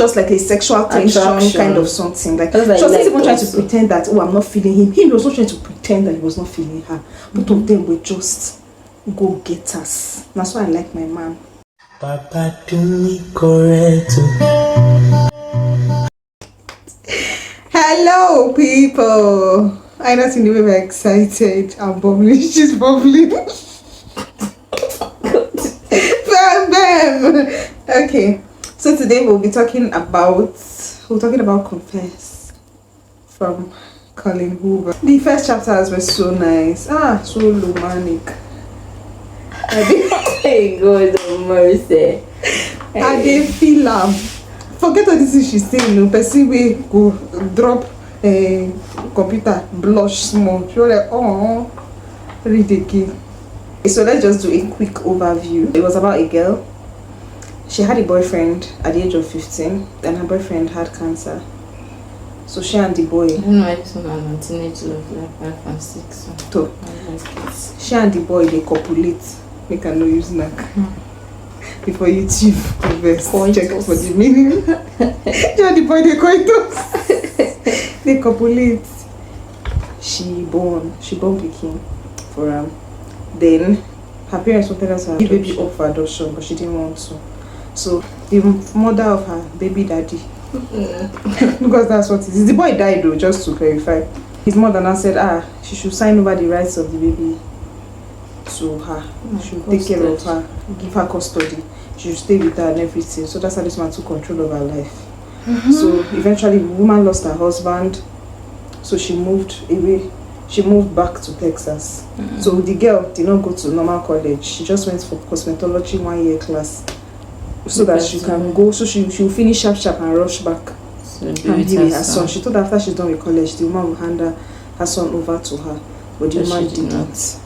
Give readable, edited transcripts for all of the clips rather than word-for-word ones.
just like a sexual tension kind of something? Like, she was even trying to pretend that, oh, I'm not feeling him. He was not trying to pretend that he was not feeling her. Both of them were just go-getters. That's why I like my man. Papa, do me correct. Hello, people. I know in the way we're excited. I'm bubbling. She's bubbling. Bam, bam. Okay. So today we'll be talking about Confess from Collen Hoover. The first chapters were so nice. So romantic. Hey, God of mercy. I did feel forget all this she's saying. No, person we go drop a computer, blush small. She was like, oh, read again. So let's just do a quick overview. It was about a girl. She had a boyfriend at the age of 15, and her boyfriend had cancer. So she and the boy. I don't know why this one on teenage love, like 5 and 6. So she and the boy, they copulate. Make a no use knack. Before YouTube invest, check for the meaning. She and the boy, they coitus. They copulate. She born Peking for him. Then her parents wanted her to give baby up for adoption, but she didn't want to. So the mother of her baby daddy, because that's what it is. The boy died though, just to clarify. His mother now said, she should sign over the rights of the baby to her. She should take care of her, give her custody. She should stay with her and everything. So that's how this man took control of her life. So eventually the woman lost her husband. So she moved away. She moved back to Texas. So the girl did not go to normal college. She just went for cosmetology 1-year class. So that she can go, so she will finish sharp and rush back and be with her son. She thought after she's done with college, the woman will hand her son over to her, but the woman didn't.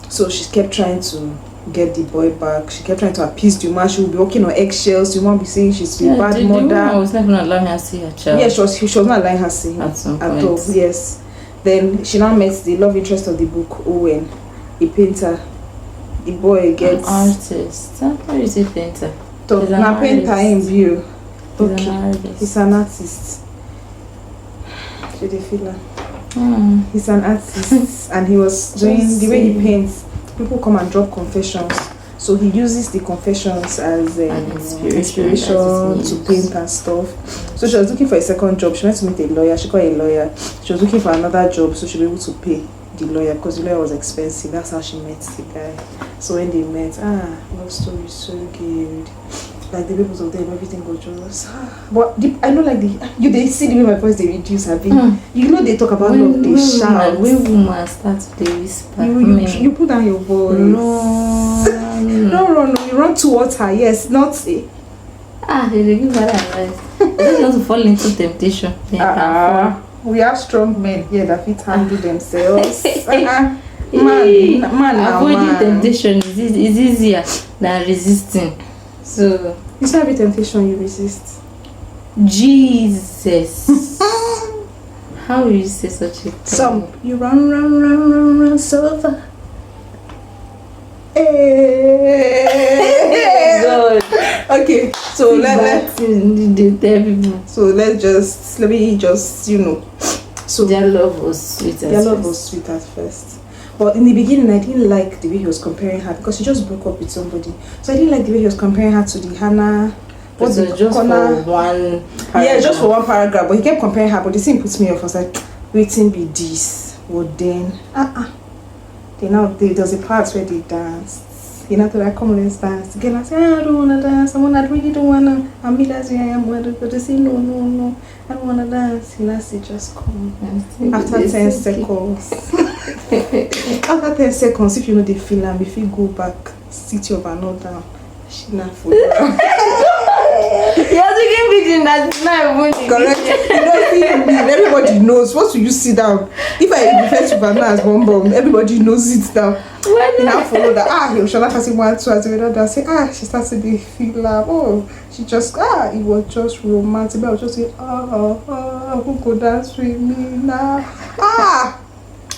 So she kept trying to get the boy back. She kept trying to appease the woman. She would be walking on eggshells. The woman would be saying she's a bad mother. The woman was not going to allow her to see her child. Yeah, she was not allowing her to see him at all. Yes. Then she now met the love interest of the book, Owen, a painter. The boy gets an artist. How is he painter? So now painter in view. Okay, he's an artist. Should they feel that? He's an artist, and he was doing the way he paints. People come and drop confessions, so he uses the confessions as inspiration to paint and stuff. So she was looking for a second job. She went to meet a lawyer. She got a lawyer. She was looking for another job so she'll be able to pay the lawyer, because the lawyer was expensive. That's how she met the guy. So when they met, love story is so good. Like the peoples of them, everything goes just. But I know, like they see the way my voice they reduce a bit. You know they talk about love, they shout. When woman starts to whisper, you put down your voice. No, you run towards her. Yes, not say. They give her advice. They don't want to fall into temptation. We have strong men here that fit handle themselves. Man, avoiding temptation is easier than resisting. So it's not every temptation you resist. Jesus. How will you say such a thing? Some you run so far. Hey. God. Okay, so let me just so their love was sweet at first. But in the beginning, I didn't like the way he was comparing her, because he just broke up with somebody. So I didn't like the way he was comparing her to the Hannah. What's the just corner? For one paragraph. Yeah, just for one paragraph. But he kept comparing her. But the thing puts me off. I was like, waiting be this. What then? There's a part where they danced. You know, like, come let's dance. Again, I said, I don't wanna dance. I really don't wanna. I'm me that's where I am. But they say no. I don't wanna dance. And I say, just come. After 10 seconds. After 10 seconds, if you know the feeling, if you go back, sit your banana down. She not full. You're taking picture that's not even correct. Everybody knows. Once you sit down, if I refer to banana as bomb, everybody knows it now. Now follow that. You shall not pass it 1, 2, as I say, she starts to feel love. She just it was just romantic. I was just saying, who could dance with me now?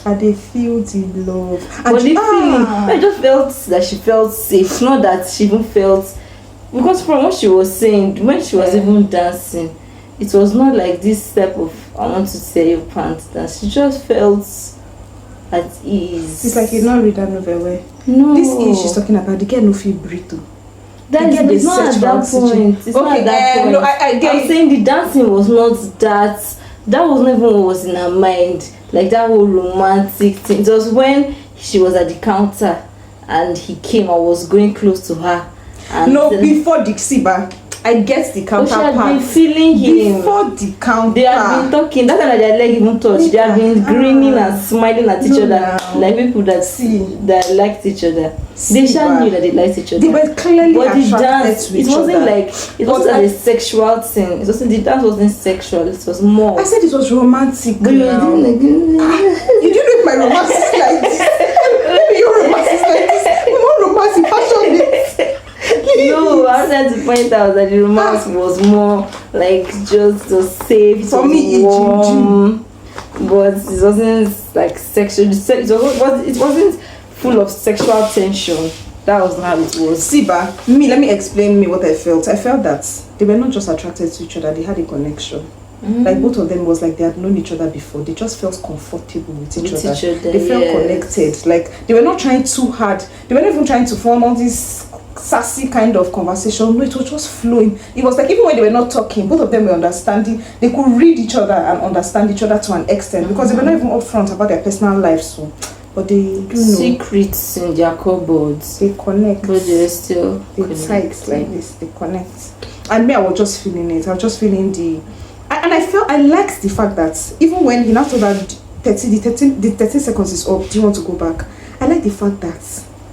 And they feel the love. And but the feeling, I just felt that she felt safe. Not that she even felt because from what she was saying, when she was even dancing, it was not like this type of I want to tear your pants dance. She just felt at ease. It's like you not read that novel where this is she's talking about the girl no feel breathe. It's not at that point. It's not at that point. No, I get I'm saying the dancing was not that. That was not even what was in her mind. Like that whole romantic thing. It was when she was at the counter and he came. I was going close to her. And no, before the Siba, I get the counter she had part. been feeling him. Before the counter. They had been talking. That's why their leg even touched. They had been grinning and smiling at each other. Now. Like people that liked each other. They sure knew that they liked each other. They were clearly but the attracted dance, to each it wasn't other. like it wasn't like a sexual thing. It wasn't the dance wasn't sexual. It was more. I said it was romantic. But you were now. doing like You didn't know if my romance is like this. Maybe your romance is like this. You're more romantic, passionate. No, I was trying to point out that the romance was more like just to safe, For me, warm, but it wasn't like sexual. It wasn't full of sexual tension. That was not how it was. Siba, let me explain what I felt. I felt that they were not just attracted to each other, they had a connection. Like both of them was like they had known each other before. They just felt comfortable with each other. They felt connected. Like they were not trying too hard. They were not even trying to form all this sassy kind of conversation. No, it was just flowing. It was like even when they were not talking, both of them were understanding. They could read each other and understand each other to an extent because they were not even upfront about their personal lives. So, but they do know secrets in their cupboards. They connect. But they're still tight like this. They connect. And me, I was just feeling it. I was just feeling and I liked the fact that even when he now told her the 13 seconds is up, do you want to go back? I like the fact that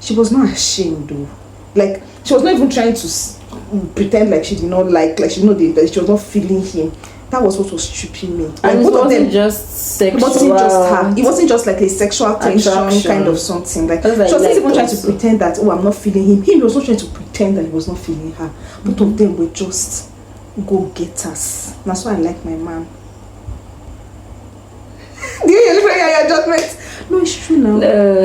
she was not ashamed though. Like she was not even trying to pretend like she did not like she know that she was not feeling him. That was what was tripping me. Like and both of them, just sexual. It wasn't just her. It wasn't just like a sexual tension kind of something. Like she wasn't even trying to pretend that I'm not feeling him. He was not trying to pretend that he was not feeling her. Both of them were just go-getters. That's why I like my man. Do you look like your judgment? No, it's true now.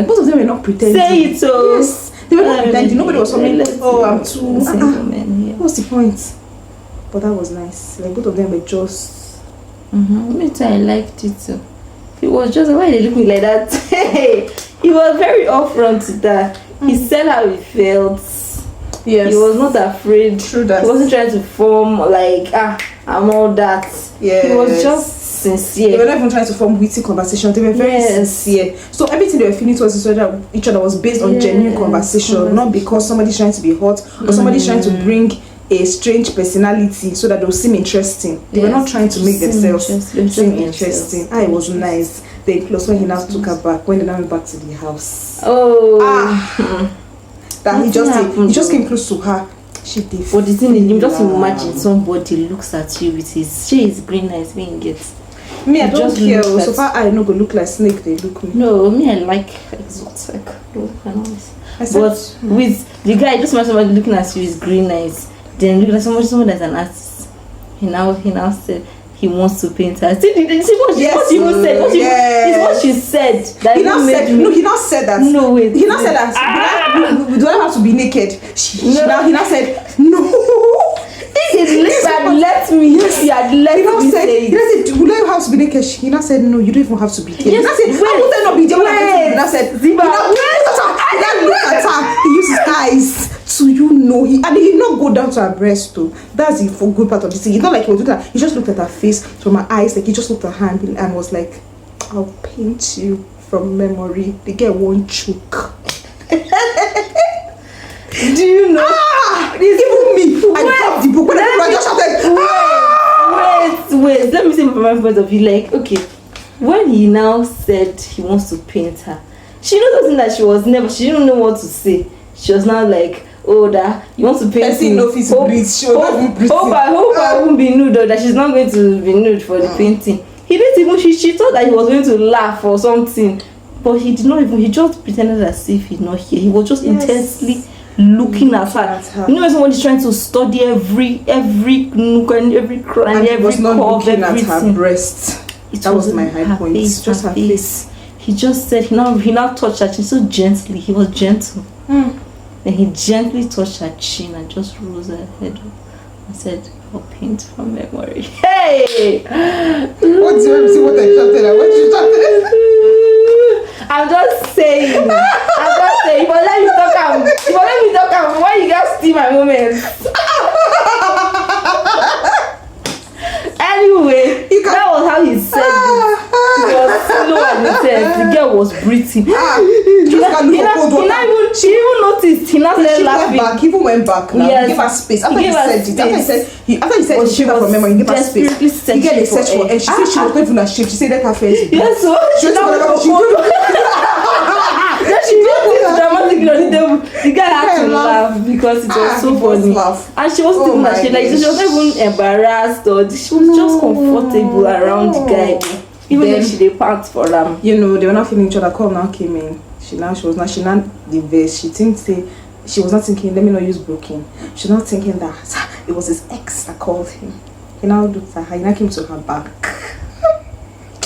Both of them were not pretending. Say it so. Yes. They were not pretending. Nobody was coming. Oh, I'm too. What's the point? But that was nice. Like both of them were just. Me too. I liked it too. It was just why they look me like that. He was very upfront to that. He said how he felt. Yes. He was not afraid. True that. He wasn't trying to form like I'm all that. Yes. He was just sincere. They were not even trying to form witty conversations. They were very sincere. So everything they were feeling towards each other was based on genuine conversation, not because somebody's trying to be hot or somebody's trying to bring a strange personality so that they'll seem interesting. They were not trying to make themselves seem interesting. It was nice. They close when he now took her back, when they now went back to the house. That he just came close to her. She did. But the thing is, you just imagine somebody looks at you with his green eyes being gets. Me, I don't care. So far, I no go look like snake. They look me. No, me, I like exotic. But with the guy, just imagine somebody looking at you with green eyes. Then look at someone that's an artist. He now said he wants to paint her. See what she said. What she said. That he now said that. No wait. He now said that. Do I have to be naked? He now said no. He had let me. He had let me say it. He now said, "Will I have to be naked?" He now said, "No, you don't even have to be naked." He now said, "How would I not be naked?" He now said, "He now look at her. He used his eyes to and he did not go down to her breast too. That's the good part of the thing. It's not like he was looking at her. He just looked at her face from her eyes. Like he just looked at her and was like, "I'll paint you from memory." The girl won't choke. Do you know? Even me. I dropped the book when I just shouted. Wait. Let me say from my point of view. Like, okay, when he now said he wants to paint her, she knows that she didn't know what to say. She was now like, "Oh, that you want to paint me." Hope I won't be nude, or that she's not going to be nude for the painting. He didn't even. She thought that he was going to laugh or something, but he did not even. He just pretended as if he's not here. He was just intensely looking at her. You know when somebody's trying to study every nook and every cranny, every was not curve, looking everything. at her breast. That was my high point. Face, just her face. He just said he now touched her so gently. He was gentle. Then Then he gently touched her chin and just rose her head up and said, I'll paint from memory. Hey! What do you want to see what I shouted at? What you shouted? I'm just saying. But let me talk. Why you guys steal my moment? Anyway, that was how he said it. It was slow and intense. The girl was breathing. She even noticed. He now started laughing. He even went back. Now. Yes. He gave her space. After he said it, after he said she from memory, he gave her space. He get a search for her. She said she was going to ashamed. She said that her face. Yes, so she dramatically on the table. The guy had to laugh because it was so funny. And she wasn't even ashamed. Like, she was not even embarrassed or she was just comfortable around the guy. Even if she did part for them. You know, they were not feeling each other. Call now came in. She not the best. She was not thinking, let me not use broken. She was not thinking that it was his ex that called him. He now looked at her, he now came to her back.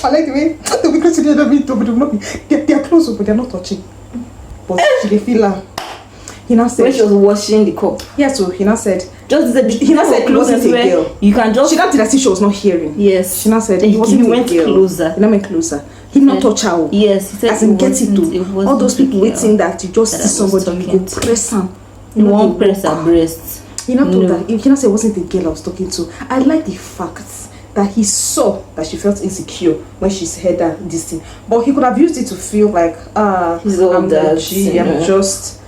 I like the way they'll be close to the other window, but they are close, but they're not touching. But she feel her. He now said when she was washing the cup. Yeah, so he now said he now said it wasn't a girl. You can just she now did as if she was not hearing. Yes. She now said he went closer. He now went closer. He not touch her. Yes, he said as in get it to all those people waiting that you just see somebody you go press him. You won't press her breast. He now told her. He now said it wasn't the girl I was talking to. I like the fact that he saw that she felt insecure when she heard that this thing, but he could have used it to feel like he's all that. I'm just.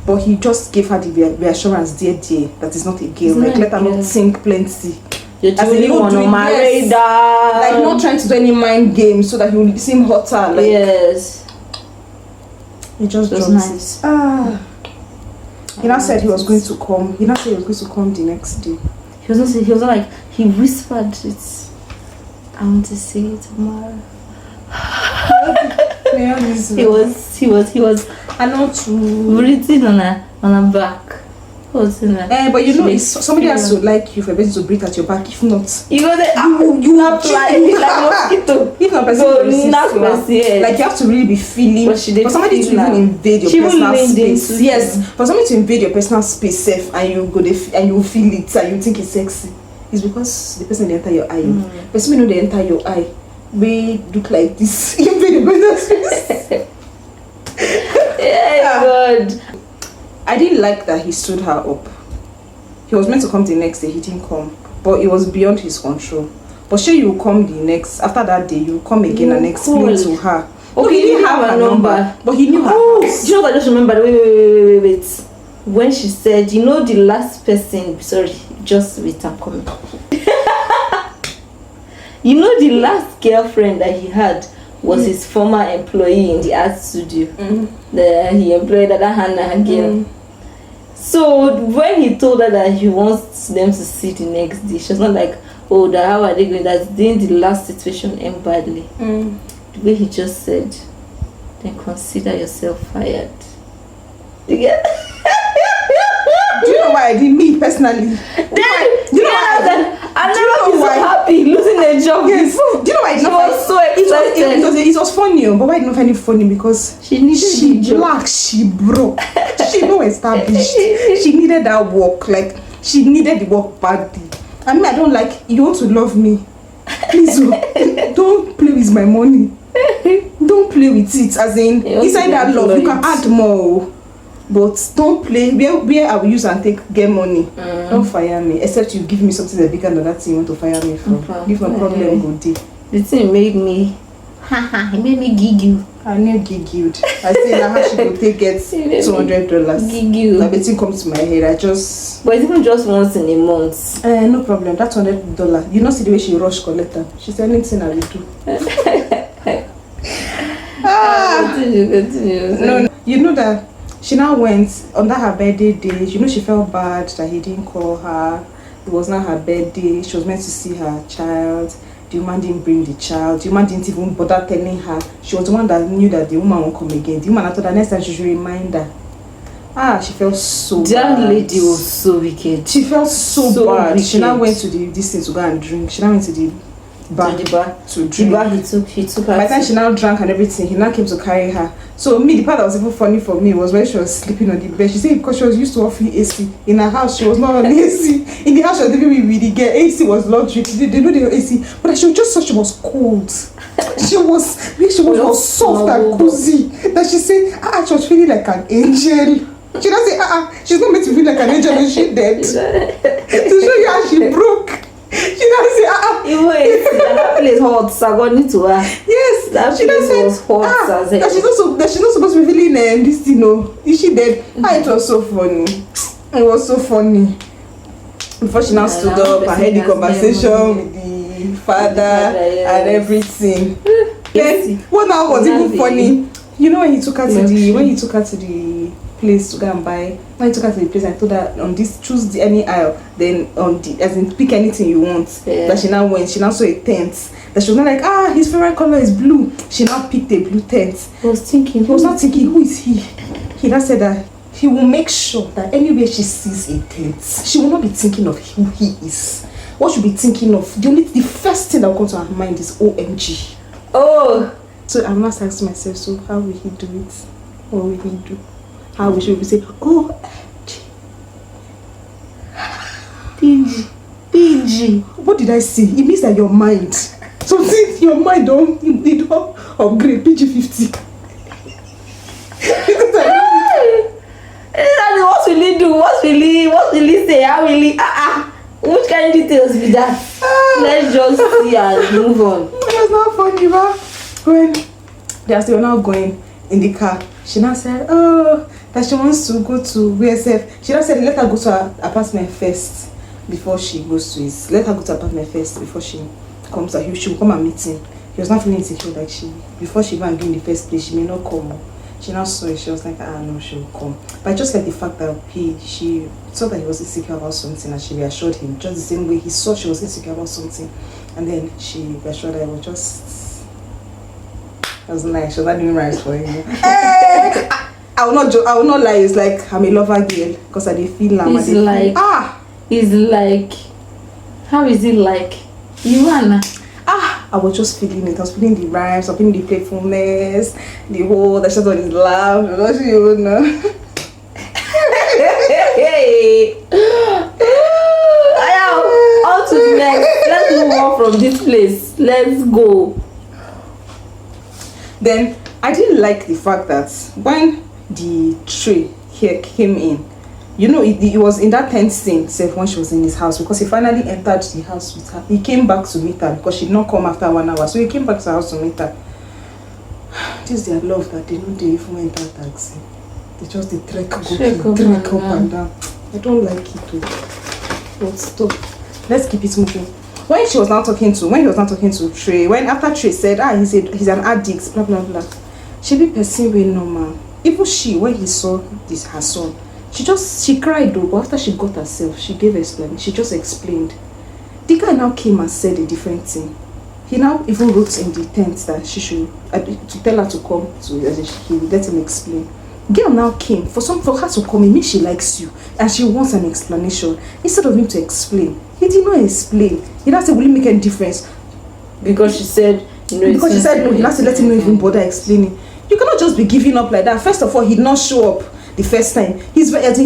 But he just gave her the reassurance, dear, that is not a girl. Like, let her not think plenty. You're doing one on my radar. Like, not trying to do any mind game so that he will seem hotter. Like, yes. He just was nice. He now said he was going to come. He now said he was going to come the next day. He was not like, he whispered it. I want to see it tomorrow. He was I know too. breathing on her back. But you know, somebody has to like you for a person to breathe at your back. If not, you go there. You apply like mosquito. If not, like you have to really be feeling. But for somebody to even invade your personal space, yes. For somebody to invade your personal space, safe, and you go there and you feel it and you think it's sexy, it's because the person they enter your eye. But some they enter your eye, we look like this. Invade the personal space. Yeah, good. I didn't like that he stood her up. He was meant to come the next day, he didn't come. But it was beyond his control. But sure, you will come the next, after that day, you will come again and explain to her. Okay, he didn't have her number. But he knew her house. Do you know what I just remembered? Wait. When she said, you know the last person, sorry, just wait, I'm coming. You know the last girlfriend that he had was his former employee in the art studio. He employed that Hannah girl. So when he told her that he wants them to see the next day, she was not like, oh, how are they going? That's then the last situation end badly. The way he just said, then consider yourself fired. You get? Do you know why I did me personally? You know why? I've never been so happy losing a job. Yes. Do you know why? She was so excited. It was funny, but why did not find it funny? Because she black, she broke, she no established. She needed that work, like she needed the work badly. I mean, I don't like. You want to love me? Please don't play with my money. Don't play with it. As in, inside that love, you can add more. But don't play where I will use and get money. Don't fire me, except you give me something that bigger than that thing you want to fire me from. If no problem, go deep. The thing made me, it made me giggle. I knew giggled. I say now how she could take get $200. Giggle. Like the thing comes to my head. But it's even just once in a month. No problem. That's $100. You know, see the way she rush collect them. She said anything I will do. Continue. No, you know that. She now went on her birthday day. You know, she felt bad that he didn't call her. It was not her birthday. She was meant to see her child. The woman didn't bring the child. The woman didn't even bother telling her. She was the one that knew that the woman won't come again. The woman I thought that next time she should remind her. She felt so bad. That lady was so wicked. She felt so bad. Wicked. She now went to this thing to go and drink. She now went to the bar to the bar. to drink. The bar he took her. By the time she now drank and everything, he now came to carry her. So me, the part that was even funny for me was when she was sleeping on the bed. She said because she was used to offering AC. In her house, she was not on AC. In the house she was living with the girl, AC was luxury. They know they were AC. But she just thought she was cold. She was soft and cozy. That she said, she was feeling like an angel. She doesn't say, she's not meant to feel like an angel when she dead. To show you how she broke. She doesn't say, Even that place hot, so I got into her. Yes, that she place was hot as hell. That she's not supposed to be feeling this, Is she dead? It was so funny. It was so funny. Before she now stood up, I had the conversation with the father and everything. Then what now was even funny? You know when he took her to the place to go and buy. When he took her to the place, I told her on this, choose any aisle, then on the, as in pick anything you want. Yeah. That she now went. She now saw a tent. That she was not like, his favorite color is blue. She now picked a blue tent. He was not thinking, who is he? He now said that he will make sure that anywhere she sees a tent, she will not be thinking of who he is. What she'll be thinking of, the first thing that will come to her mind is OMG. Oh! So I'm not asking myself, so how will he do it? What will he do? How will she say, OMG? PG. What did I say? It means that your mind, something, your mind don't upgrade PG-50. What will he do? What will he say? How will he? Which kind of details be that? Let's just see and move on. It's not funny, but when they were now going in the car, she now said, that she wants to go to WSF. She now said, let her go to her apartment first before she goes to his. Let her go to her apartment first before she comes to him. She will come and meet him. He was not feeling insecure like before she even be in the first place, she may not come. She now saw it, she was like, no, she will come. But just like the fact that she saw that he was insecure about something and she reassured him, just the same way he saw she was insecure about something. And then she reassured her, it was just, it was nice. She was not doing rhymes for him. I will not joke, I will not lie, it's like I'm a lover girl because I didn't feel like it's like how is it like you wanna I was just feeling it. I was feeling the rhymes, I was feeling the playfulness, the whole that shot on his laugh, you know. On to the next. Let's move on from this place. Let's go. Then I didn't like the fact that when the tray here came in, you know, it was in that tent scene when she was in his house, because he finally entered the house with her. He came back to meet her because she did not come after 1 hour, so he came back to the house to meet her. This is their love that they know they even enter taxi. They just trek up and down. I don't like it too. But stop. Let's keep it moving. When he was not talking to Trey, after Trey said, he's an addict, blah blah blah. She be person way normal. Even when he saw her son, she cried though, but after she got herself, she gave explanation. She just explained. The guy now came and said a different thing. He now even wrote in the tent that she should to tell her to come he would let him explain. Girl now came for her to come. It means she likes you and she wants an explanation. Instead of him to explain, he did not explain. He now said, will it make any difference? Because she said no. Because she said no, he now said let him not even bother explaining. You cannot just be giving up like that. First of all, he did not show up the first time. He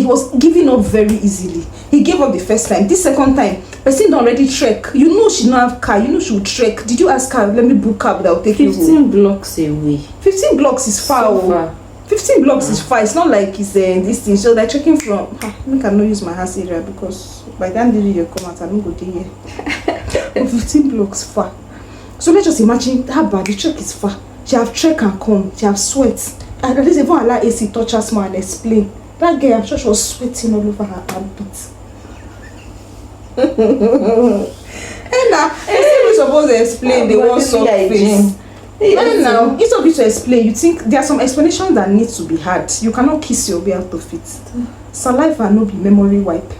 was giving up very easily. He gave up the first time. This second time, person don't already trek. You know she don't have car. You know she will trek. Did you ask her, let me book cab that will take 15 blocks away. 15 blocks is far. So far. 15 blocks is far. It's not like it's this thing. So they're checking from. I cannot use my house area because by the time you come out, I'm going to go there. 15 blocks far. So let's just imagine how bad the trek is far. She have trek and come. She have sweat. And at least even allow AC touch her smile and explain. That girl, I'm sure she was sweating all over her armpits. And now, instead of supposed to explain, they want soft face. And now, instead of you to explain, you think there are some explanations that need to be had. You cannot kiss your way out of it. Saliva no be memory wipe.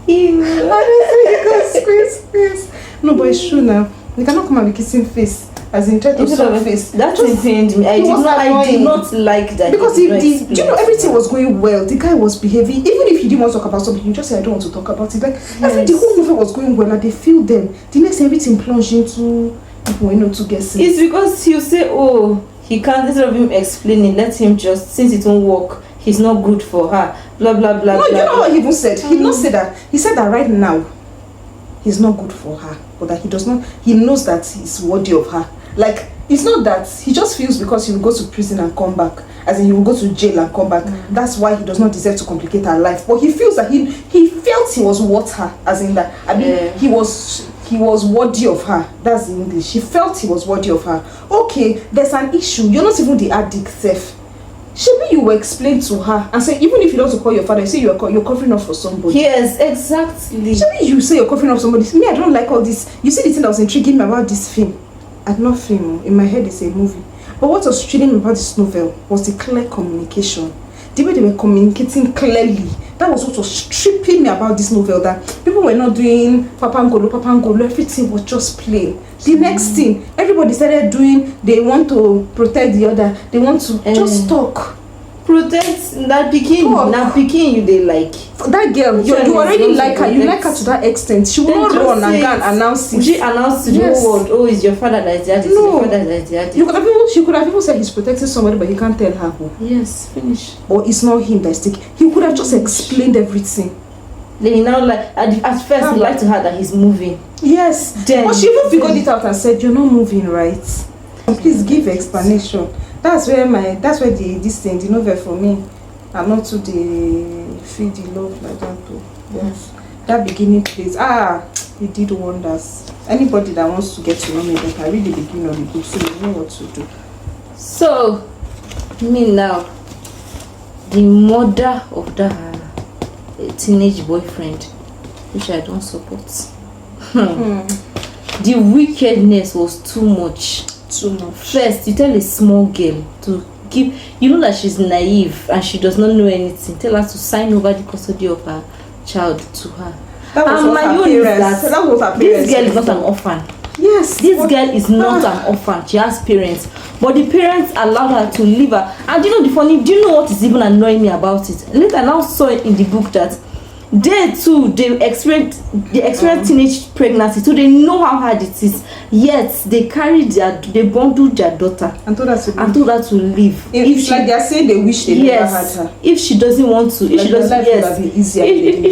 Honestly, you can squeeze. No, but it's true now. You cannot come and be kissing face as in try to surface. That just pained me. I did not like that. Because do you know, everything was going well. The guy was behaving. Even if he didn't want to talk about something, he just said, I don't want to talk about it. Like, the whole movie was going well, and they feel them. The next everything plunged into people, to get sense. It's because you say, oh, he can't, instead of him explaining, let him just, since it won't work, he's not good for her. Blah, blah, blah. No, blah, you know blah. what he even said? He did not say that. He said that right now, he's not good for her. But that he knows that he's worthy of her. Like, it's not that he just feels because he will go to prison and come back, as in he will go to jail and come back. That's why he does not deserve to complicate her life. But he feels that he felt he was worth her, as in that. I mean, he was worthy of her. That's the English. He felt he was worthy of her. Okay, there's an issue. You're not even the addict, Seth. Maybe you will explain to her and say, even if you don't call your father, you say you're covering up for somebody. Yes, exactly. Maybe you say you're covering up for somebody. Me, I don't like all this. You see the thing that was intriguing me about this film. Not film. In my head, it's a movie. But what was intriguing me about this novel was the clear communication. The way they were communicating clearly. That was what was tripping me about this novel. That people were not doing papangolo. Everything was just plain. The next thing, everybody started doing, they want to protect the other. They want to just talk. Protect that picking you they like. That girl, you already like her. You like her to that extent. She will not run and go and announce it. She announced to the whole world, oh, it's your father that is the addict. No. Your father that is the addict. She could have even said he's protecting somebody, but he can't tell her who. Yes, finish. Or it's not him that's taking. He could have just explained everything. Then he now like at first he lied to her that he's moving. Yes. Then, but she even figured it out and said, you're not moving, right? Please give explanation. That's where the novel for me, I'm not to feed the love like that too. Yes. That beginning place, it did wonders. Anybody that wants to get to know me, they can read the beginning of the book, so you know what to do. So, me now, the mother of that teenage boyfriend, which I don't support. The wickedness was too much. First, you tell a small girl to give, you know that she's naive and she does not know anything. Tell her to sign over the custody of her child to her. That was what her parents. That was her parents. This girl is not an orphan. Yes. This girl is not an orphan. She has parents. But the parents allowed her to leave her. And do you know what is even annoying me about it? Later I now saw it in the book that they too, they experience teenage pregnancy, so they know how hard it is. Yet they bundled their daughter and told her to leave. If like they are saying they wish they never had her. If she doesn't want to, if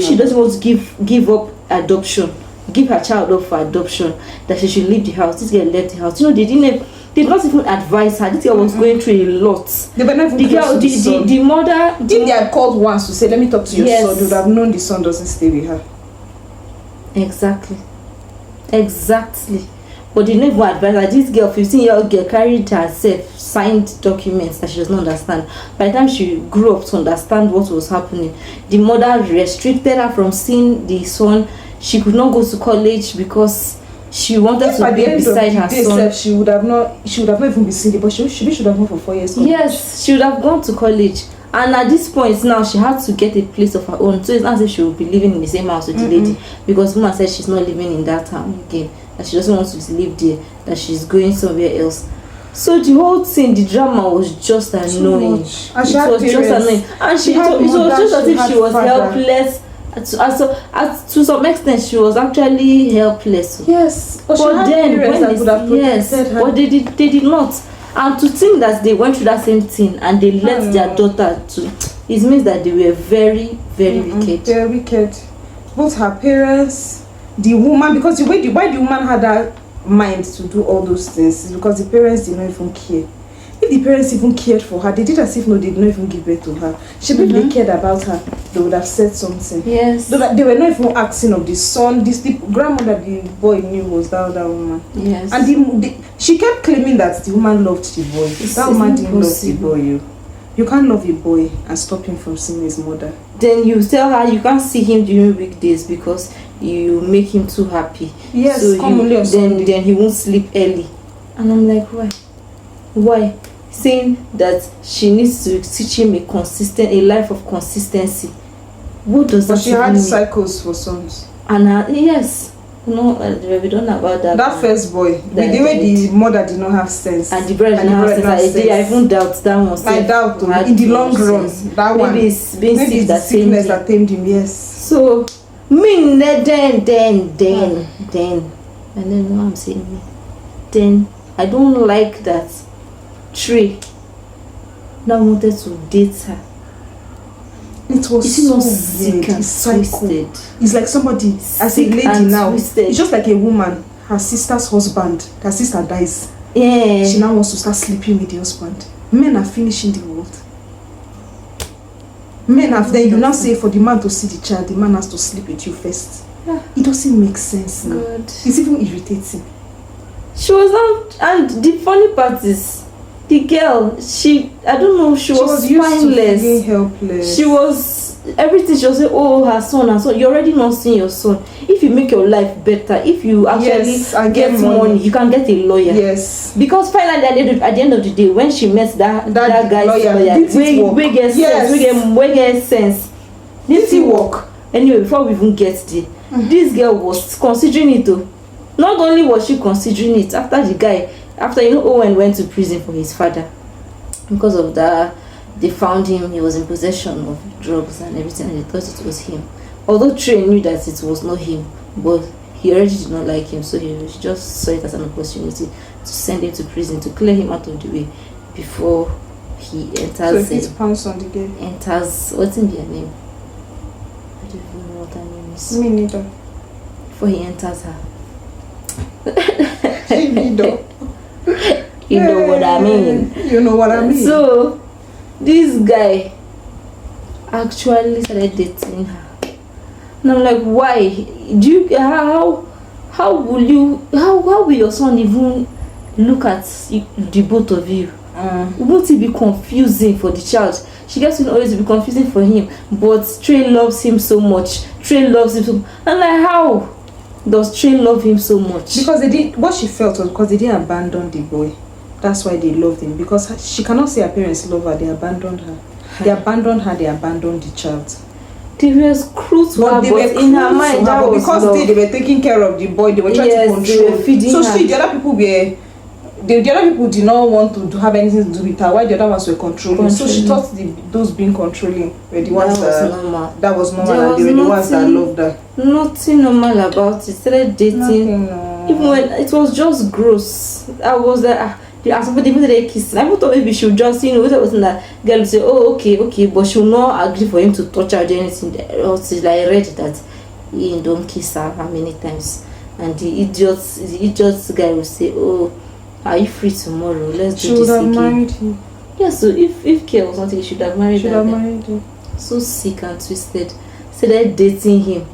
she doesn't want to give up adoption, give her child up for adoption, that she should leave the house. This girl left the house. They did not even advise her. This girl was going through a lot. They were not even the mother. If they had called once to say, let me talk to your son, they would have known the son doesn't stay with her. Exactly. But they never advised her. This girl, 15-year-old girl, carried herself, signed documents that she does not understand. By the time she grew up to understand what was happening, the mother restricted her from seeing the son. She could not go to college because she wanted to be beside her son. She would have not even been seen, but she should have gone for 4 years. Yes, she would have gone to college. And at this point now, she had to get a place of her own. So it's not as if she would be living in the same house with the lady. Because woman said she's not living in that town again. That she doesn't want to live there. That she's going somewhere else. So the whole thing, the drama was just annoying. And she had parents. Just annoying. And it was just as if she was helpless. To some extent, she was actually helpless. Yes, but then but they did not. And to think that they went through that same thing and they let their daughter to, it means that they were very, very wicked. Very wicked. Both her parents, the woman, because why the woman had that mind to do all those things is because the parents did not even care. If the parents even cared for her, they did as if they did not even give birth to her. If they cared about her, they would have said something. Yes. They were not even asking of the son. The grandmother the boy knew was that woman. Yes. And she kept claiming that the woman loved the boy. That woman didn't love the boy. You can't love a boy and stop him from seeing his mother. Then you tell her you can't see him during weekdays because you make him too happy. Yes, so then he won't sleep early. And I'm like, why? Saying that she needs to teach him a life of consistency. What does that mean? But she had cycles for sons. And yes, No, we don't know about that. That first boy, with the way the mother did not have sense. And the brother did not have sense. I even doubt that one. I doubt in the long run. That one. Maybe it's being sick that sickness that tamed him, yes. So, me, then. And then, you know what I'm saying? Then, I don't like that Trey now wanted to date her. It was so sick and twisted. It's like somebody, as a lady now, twisted. It's just like a woman, her sister's husband, her sister dies. Yeah. She now wants to start sleeping with the husband. Men are finishing the world. Men have, then you now say for the man to see the child, the man has to sleep with you first. Yeah. It doesn't make sense now. God. It's even irritating. She was not, and the funny part is, the girl, I don't know, she was spineless. Used to helpless. She was, everything she was saying, oh, her son. You're already not seeing your son. If you make your life better, if you actually get money, you can get a lawyer. Yes. Because finally, at the end of the day, when she met that guy's lawyer, we get sense. Didn't it work? Anyway, before we even get there, this girl was considering it too. Not only was she considering it, after Owen went to prison for his father, because of that, they found him, he was in possession of drugs and everything, and they thought it was him. Although Trey knew that it was not him, but he already did not like him, so he just saw it as an opportunity to send him to prison, to clear him out of the way before he enters. So he pounds on the girl. Enters, what's in their name? I don't even know what her name is. Me neither. Before he enters her. You know what I mean. You know what I mean. So this guy actually started dating her, and I'm like, why? How will your son even look at the both of you? Won't it be confusing for the child? She gets to always be confusing for him, but Trey loves him so much. I'm like, how does Trey love him so much? Because what she felt was because they didn't abandon the boy. That's why they loved him. Because she cannot say her parents love her. They abandoned her. They abandoned her. They abandoned the child. They were cruel to her, but in her mind that was because love. They were taking care of the boy. They were trying to control. They were feeding her. So the other people were. The other people did not want to have anything to do with her. While the other ones were controlling. So she thought those being controlling were the ones that was normal. And they were the ones that loved her. Nothing normal about it. Started dating. Even when it was just gross. I was like, somebody even they kissing. I thought maybe she would just, that girl would say, oh, okay, but she will not agree for him to touch her or anything. Else, like, I read that he don't kiss her how many times, and the idiot guy will say, oh, are you free tomorrow? Let's do this again. She would have married him. Yeah, so if Kia was not, she should have married him. So sick and twisted. Started dating him.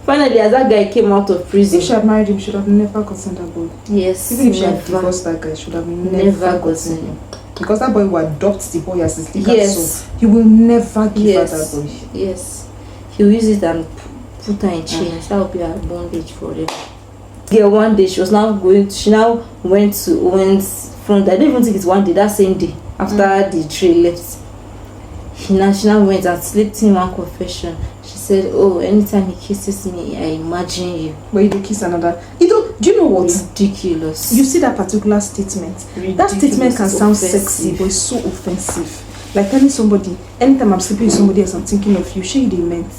Finally, as that guy came out of prison, if she had married him, she should have never gotten that boy. Yes. Even if she had divorced that guy, she should have never gotten him. Because that boy will adopt the boy as his legal son. He will never give her that boy. Yes. He will use it and put her in chains. That will be her bondage forever. Yeah, one day she now went to Owen's front. I don't even think it's one day, that same day, after the Trey left. She now went and slipped in one confession. She said, oh, anytime he kisses me, I imagine you. But he kiss another. Do you know what? Ridiculous. You see that particular statement? Ridiculous. That statement can sound sexy, but it's so offensive. Like telling somebody, anytime I'm sleeping with somebody else, I'm thinking of you. She they meant.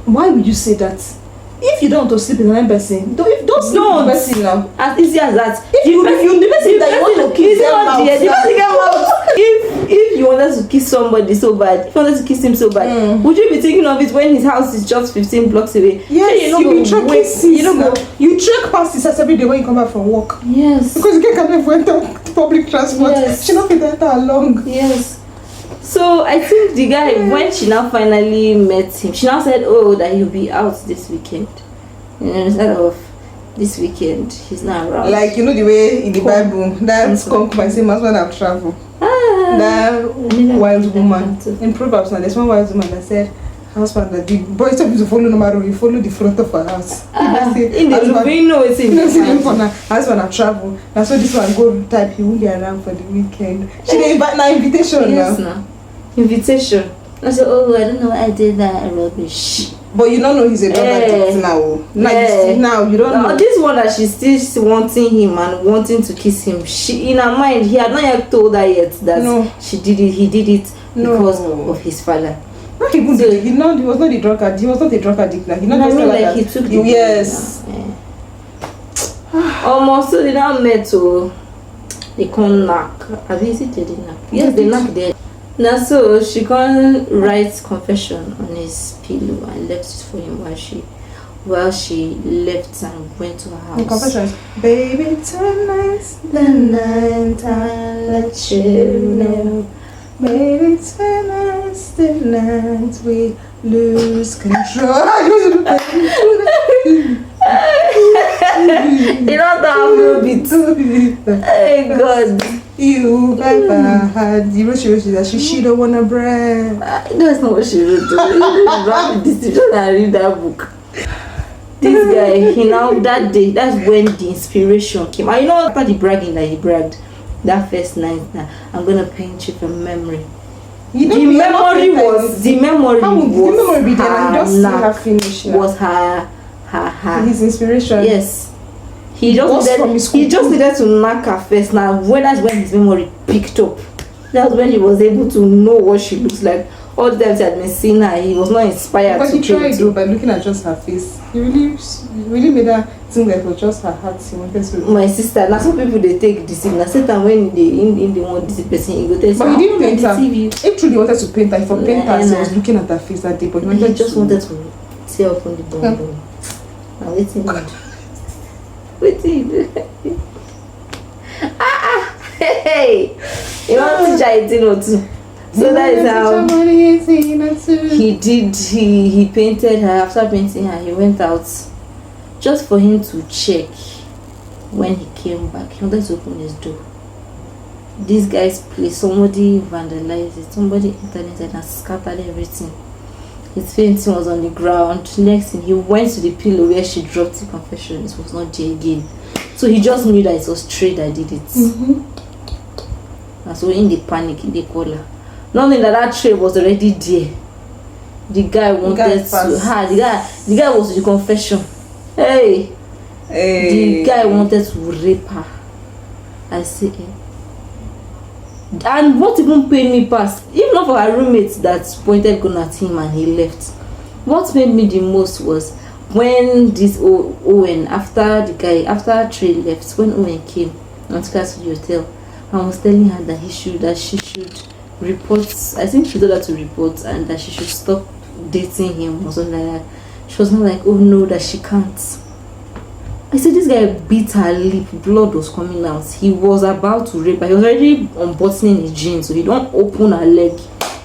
Why would you say that? If you don't want to sleep with another person, don't sleep with the person now. As easy as that. If the person that you want to kiss them out. If you wanted to kiss somebody so bad, if you wanted to kiss him so bad, would you be thinking of it when his house is just 15 blocks away? Yes, you trek past his house every day when you come back from work. Yes. Because you can't never enter public transport. Yes. She not fit enter along. Yes. So I think the guy, when she now finally met him, she now said, oh, that he'll be out this weekend. Instead of this weekend, he's not around. Like, the way in the Bible, that skunk by same husband have traveled. That wild woman. In Proverbs, now there's one wild woman that said, husband, that the boy is supposed to follow no matter, you follow the front of her house. Husband have traveled. That's why this one go type, he won't be around for the weekend. She didn't invite my invitation now. Invitation. I said, oh, I don't know why I did that rubbish. But you don't know he's a drug addict now. Now you don't know. This one that she's still wanting him and wanting to kiss him. She, in her mind, he had not yet told her yet that she did it. He did it because of his father. Not even he was not a drug addict. He was not a drug addict. Like, he took the yes. Almost so they now met they can't knock. Have you seen they knock? Yes, they knock there. Now so she can't write confession on his pillow and left it for him while she left and went to her house. The confession, baby, tonight's the night I let you know. Baby, tonight's the night we lose control. You don't have no beat. Hey God. You had she wrote that she don't wanna brag. That's not what she wrote. Write this decision and read that book. This guy, he now that day, that's when the inspiration came. And you know, after the bragging that he bragged that first night, that I'm gonna paint you from memory. The memory was his inspiration. Yes. He just needed to knock her first. Now that's when his memory picked up. That's when he was able to know what she looks like. All the times he had been seeing her, he was not inspired. But he tried though, by looking at just her face. He really made her think that it was just her heart. He wanted to. My sister, now some people they take deceive. Now Satan when they want this person, he go tell. But he didn't paint her. He truly wanted to paint her. For paint her, he was looking at her face that day, but he just wanted to tear open the bone. Now waiting. Waiting. Hey, you want to try it or two? So that is how he did. He painted her. After painting her, he went out just for him to check. When he came back, he wanted to open his door. This guy's place, somebody vandalized it. Somebody entered inside and scattered everything. His painting was on the ground. Next thing, he went to the pillow where she dropped the confession. It was not there again. So he just knew that it was Trey that did it. And so in the panic, they called her. Knowing that tray was already there. The guy wanted to. The guy was the confession. Hey. The guy wanted to rape her. I say, And what even paid me past, even not for her roommates that pointed gun at him and he left. What made me the most was when this Owen, after Trey left, when Owen came and took her to the hotel, I was telling her that she should report. I think she told her to report and that she should stop dating him or something like that. She was not like, oh no, that she can't. I said this guy beat her lip, blood was coming out. He was about to rape her. He was already unbuttoning his jeans, so he don't open her leg.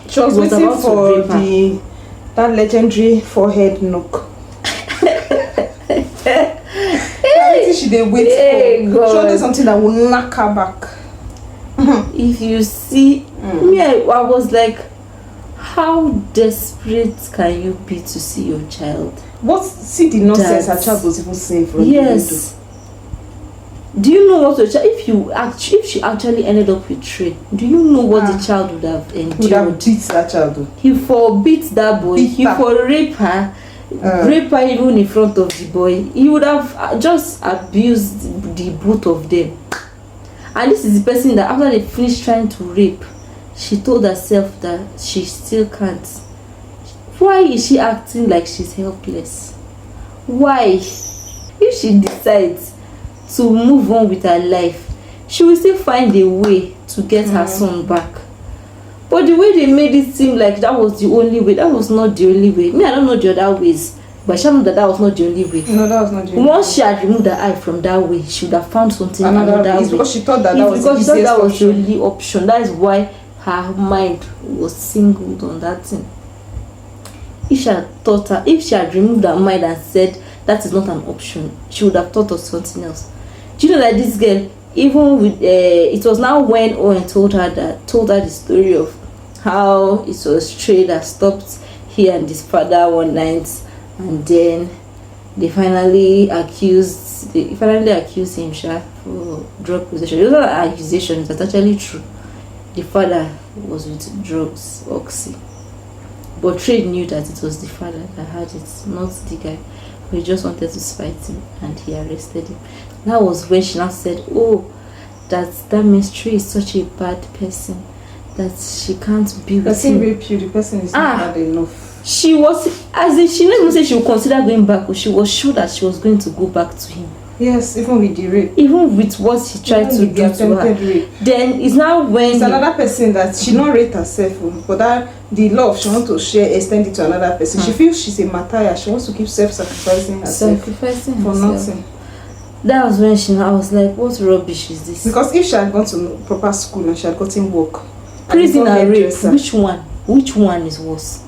She was waiting for that legendary forehead knock. She did wait for. She wanted something that will knock her back. If you see me, I was like, how desperate can you be to see your child? See the nonsense her child was even saying from the window. Do you know what your child, if she actually ended up with Trey, do you know what the child would have endured? Would have beat that child. He forbid that boy. He for rape her. Rape her even in front of the boy. He would have just abused the both of them. And this is the person that after they finished trying to rape, she told herself that she still can't. Why is she acting like she's helpless? Why? If she decides to move on with her life, she will still find a way to get her son back. But the way they made it seem like that was the only way, that was not the only way. Me, I don't know the other ways, but she knew that was not the only way. No, that was not the only way. Once she had removed her eye from that way, she would have found something another way. Because she thought that was the only option. That is why her mind was singled on that thing. If she had removed her mind and said that is not an option, she would have thought of something else. Do you know that this girl, even with it was now when Owen told her the story of how it was Trey that stopped he and his father one night, and then they finally accused him for drug possession. It was not an accusation, that's actually true. The father was with drugs, oxy. But Trey knew that it was the father that had it, not the guy. But he just wanted to spite him, and he arrested him. That was when she now said, "Oh, that means Trey is such a bad person that she can't be with him." Rape you, the person is not bad enough. She was, as if she didn't even say she would consider going back, but she was sure that she was going to go back to him. Yes, even with the rape. Even with what he tried to do to her. Rape. Then it's now when... It's another person that she not rate herself, but that the love she wants to share, extend it to another person. She feels she's a martyr. She wants to keep self-sacrificing herself. For nothing. That was when she now was like, what rubbish is this? Because if she had gone to proper school and she had gotten work. Prison and rape, which one is worse?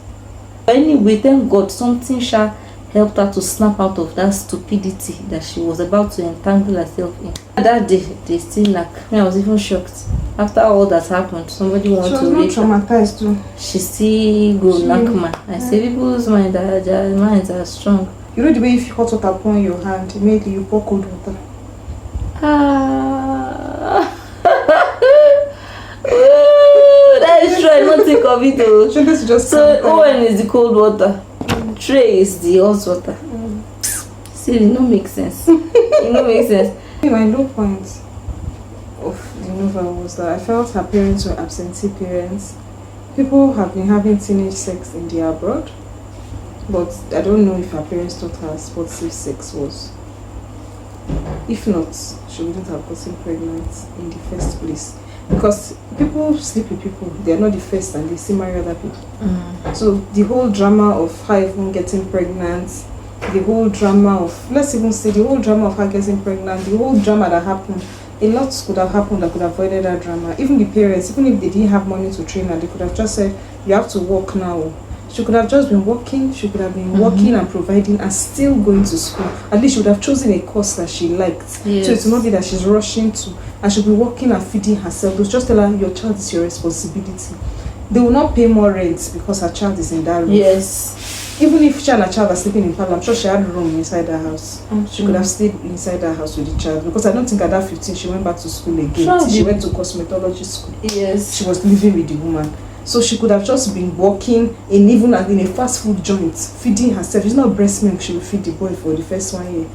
But anyway, thank God something helped her to snap out of that stupidity that she was about to entangle herself in. That day, they still like me. I was even shocked. After all that happened, somebody wanted to rape her. She was not traumatized too. She still go knock man. I say people's their minds are strong. You know the way if you hot water upon your hand, immediately you pour cold water. That is true. I don't think of it though. So Owen is the cold water. Trey is the hot water. See, it don't make sense. It don't make sense. My low point of the novel was that I felt her parents were absentee parents. People have been having teenage sex in the abroad, but I don't know if her parents taught her what safe sex was. If not, she wouldn't have gotten pregnant in the first place. Because people sleep with people, they are not the first and they still marry other people. So the whole drama of her even getting pregnant, the whole drama of, let's even say the whole drama of her getting pregnant, the whole drama that happened, a lot could have happened that could have avoided that drama. Even the parents, even if they didn't have money to train her, they could have just said, you have to work now. She could have just been working, she could have been working and providing and still going to school. At least she would have chosen a course that she liked. Yes. So it's not that she's rushing to, and she'll be working and feeding herself. They'll just tell her, your child is your responsibility. They will not pay more rent because her child is in that room. Yes. Even if she and her child are sleeping in parlor, I'm sure she had a room inside the house. She could have stayed inside the house with the child. Because I don't think at that 15 she went back to school again. She went to cosmetology school. Yes. She was living with the woman. So she could have just been working in a fast food joint, feeding herself. It's not breast milk she will feed the boy for the first 1 year.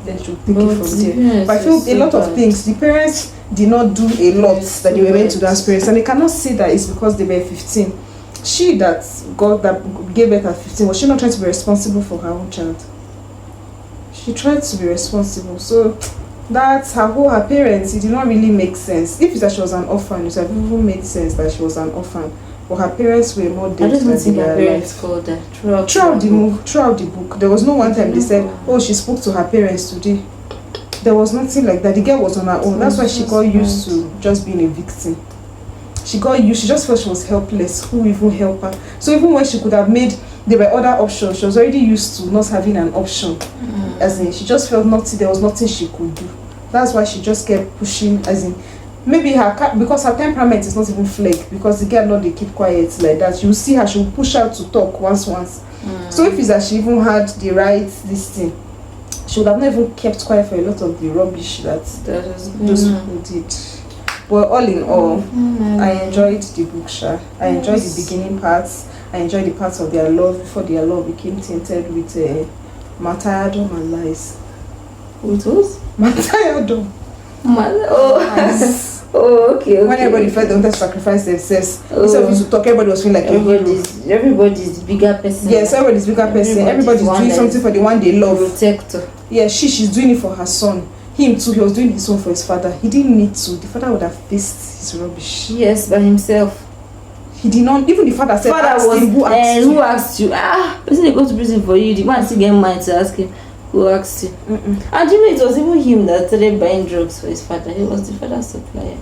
Then she will take it from there. But I feel a lot of things, the parents did not do a lot that they were meant to do as parents. And they cannot say that it's because they were 15. She that gave birth at 15, was she not trying to be responsible for her own child? She tried to be responsible. So that's her parents, it did not really make sense. If it's that she was an orphan, it would have even made sense that she was an orphan. But her parents were more dead. I don't think her parents called her throughout the book. There was no one time they said, oh, she spoke to her parents today. There was nothing like that. The girl was on her own. That's why she got used to just being a victim. She just felt she was helpless. Who even help her? So even when she could have made, there were other options. She was already used to not having an option. As in, she just felt there was nothing she could do. That's why she just kept pushing, as in, maybe because her temperament is not even flake, because the girl not they keep quiet like that. You see her, she will push out to talk once. So if it's that she even had the right this thing, she would have not even kept quiet for a lot of the rubbish that those people did. But all in all, I enjoyed the book, Sha. I enjoyed the beginning parts. I enjoyed the parts of their love before their love became tainted with martyrdom and lies. With what? Martyrdom. Oh, okay. When everybody felt they wanted to sacrifice themselves, instead of you to talk, everybody was feeling like everybody's bigger person. Yes, everybody's bigger person. Everybody's doing something for the one they love. Protector. Yeah, she's doing it for her son. Him too, he was doing his own for his father. He didn't need to. The father would have faced his rubbish. Yes, by himself. He did not. Even the father said, who asked you? Person they go to prison for you. The man still get mind to ask him. Who asked you? And you know, it was even him that started buying drugs for his father. He was the father's supplier.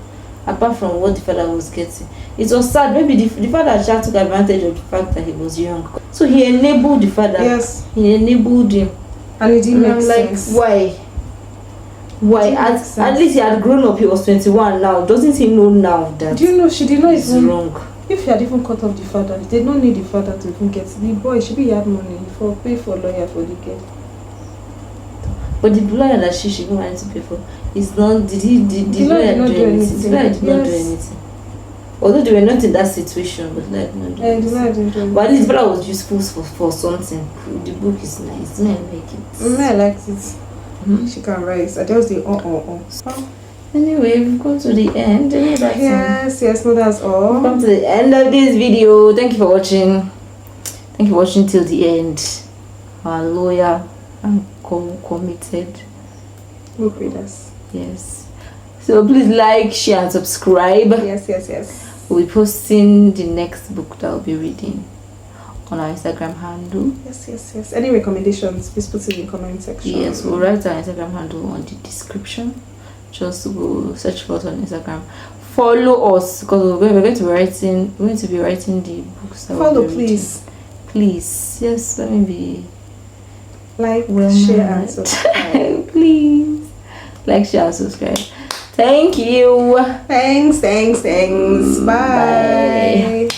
Apart from what the father was getting, it was sad. Maybe the father just took advantage of the fact that he was young, so he enabled the father. Yes, he enabled him, and it didn't make sense. Why? At least he had grown up. He was 21 now. Doesn't he know now that? Do you know she did not even wrong? If he had even cut off the father, they did not need the father to even get the boy. He had money for pay for lawyer for the girl. But the lawyer that she wanted to pay for is not. Did the lawyer do anything? The lawyer did not do anything. Although they were not in that situation, but like no. But at least brother was useful for something. The book is nice. I like it. I liked it. She can write. I just the Anyway, we've come to the end. Yes, no, that's all. We've come to the end of this video. Thank you for watching. Thank you for watching till the end. Our loyal and committed book readers. Yes. So please like, share, and subscribe. Yes. We'll be posting the next book that I'll be reading on our Instagram handle. Yes. Any recommendations, please put it in the comment section. Yes, we'll write our Instagram handle on the description. Just go search for us on Instagram. Follow us because we're going to be writing the books that follow, please. Yes, let me be like, share, and subscribe. Please like, share, and subscribe. Thank you. Thanks. Bye.